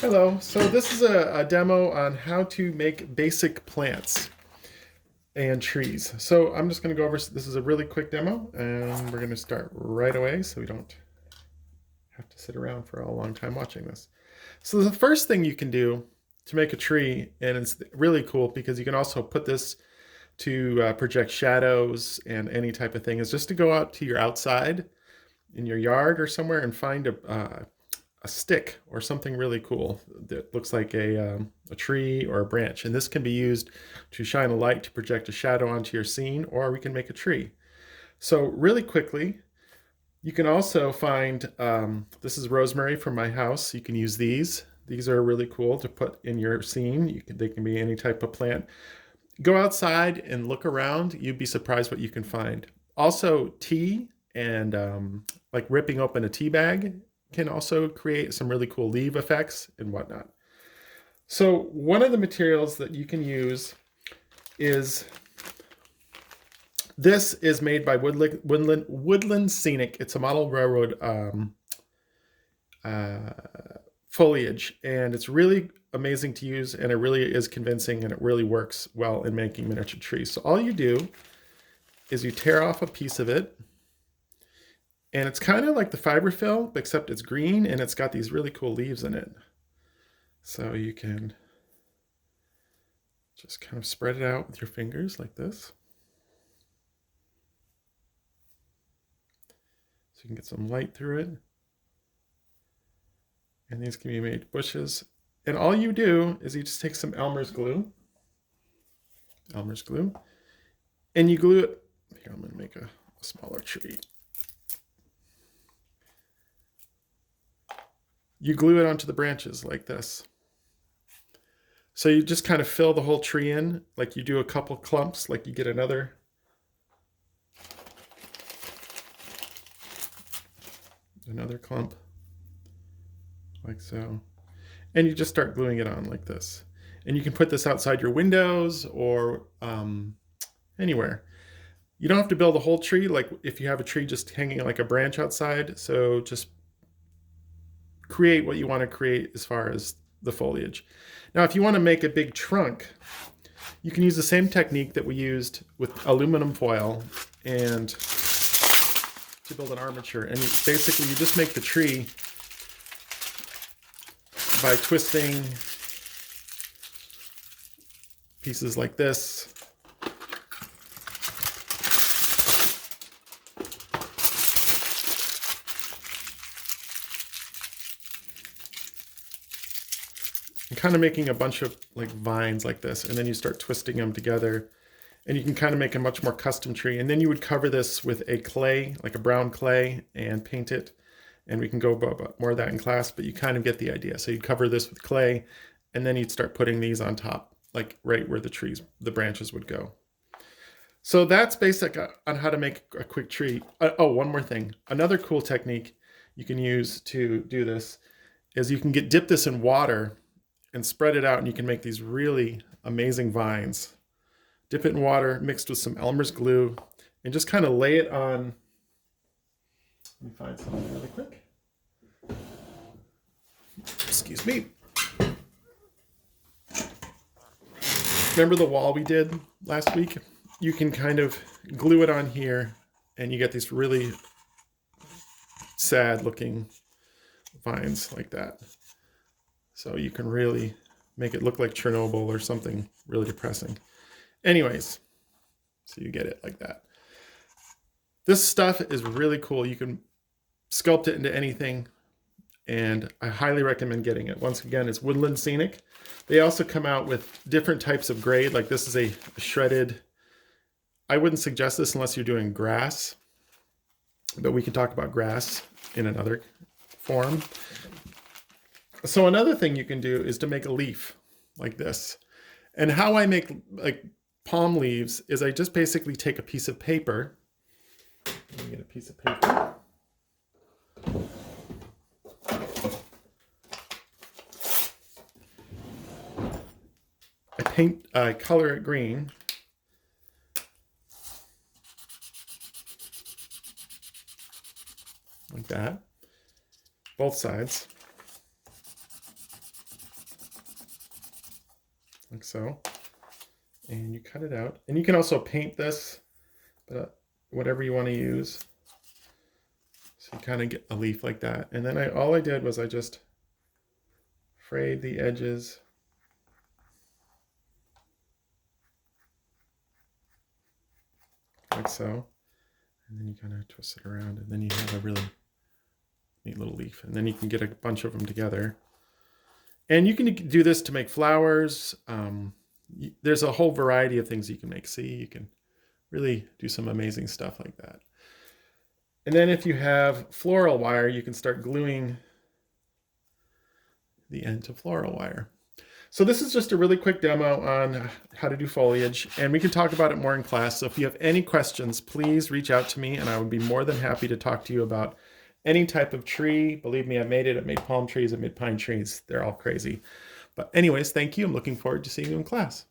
Hello. So this is a demo on how to make basic plants and trees. So I'm just going to go over, this is a really quick demo and we're going to start right away so we don't have to sit around for a long time watching this. So the first thing you can do to make a tree, and it's really cool because you can also put this to project shadows and any type of thing, is just to go out to your outside in your yard or somewhere and find a stick or something really cool that looks like a tree or a branch. And this can be used to shine a light to project a shadow onto your scene, or we can make a tree. So really quickly, you can also find, this is rosemary from my house. You can use these. These are really cool to put in your scene. They can be any type of plant. Go outside and look around. You'd be surprised what you can find. Also, tea and like ripping open a tea bag can also create some really cool leaf effects and whatnot. So one of the materials that you can use is, this is made by Woodland Scenic. It's a model railroad uh, foliage, and it's really amazing to use, and it really is convincing, and it really works well in making miniature trees. So all you do is you tear off a piece of it, and it's kind of like the fiberfill, except it's green and it's got these really cool leaves in it. So you can just kind of spread it out with your fingers like this. So you can get some light through it. And these can be made bushes. And all you do is you just take some Elmer's glue, and you glue it. Here, I'm going to make a smaller tree. You glue it onto the branches like this. So you just kind of fill the whole tree in, like you do a couple clumps, like you get another clump, like so. And you just start gluing it on like this. And you can put this outside your windows or anywhere. You don't have to build a whole tree, like if you have a tree just hanging like a branch outside. So just create what you want to create as far as the foliage. Now, if you want to make a big trunk, you can use the same technique that we used with aluminum foil and to build an armature. And basically you just make the tree by twisting pieces like this. And kind of making a bunch of like vines like this, and then you start twisting them together, and you can kind of make a much more custom tree. And then you would cover this with a clay, like a brown clay, and paint it. And we can go about more of that in class, but you kind of get the idea. So you'd cover this with clay, and then you'd start putting these on top, like right where the branches would go. So that's basic on how to make a quick tree. Oh, one more thing. Another cool technique you can use to do this is you can dip this in water and spread it out, and you can make these really amazing vines. Dip it in water mixed with some Elmer's glue and just kind of lay it on. Let me find something really quick. Excuse me. Remember the wall we did last week? You can kind of glue it on here, and you get these really sad looking vines like that. So you can really make it look like Chernobyl or something really depressing. Anyways, so you get it like that. This stuff is really cool. You can sculpt it into anything, and I highly recommend getting it. Once again, it's Woodland Scenic. They also come out with different types of grade. Like this is a shredded. I wouldn't suggest this unless you're doing grass, but we can talk about grass in another form. So another thing you can do is to make a leaf like this. And how I make like palm leaves is I just basically take a piece of paper. Let me get a piece of paper. I color it green. Like that. Both sides. like so. And you cut it out. And you can also paint this, but whatever you want to use. So you kind of get a leaf like that. And then all I did was I just frayed the edges. Like so. And then you kind of twist it around, and then you have a really neat little leaf. And then you can get a bunch of them together. And you can do this to make flowers. There's a whole variety of things you can make. See, you can really do some amazing stuff like that. And then if you have floral wire, you can start gluing the end to floral wire. So this is just a really quick demo on how to do foliage, and we can talk about it more in class. So if you have any questions, please reach out to me, and I would be more than happy to talk to you about any type of tree. Believe me, I've made it. I've made palm trees. I've made pine trees. They're all crazy. But anyways, thank you. I'm looking forward to seeing you in class.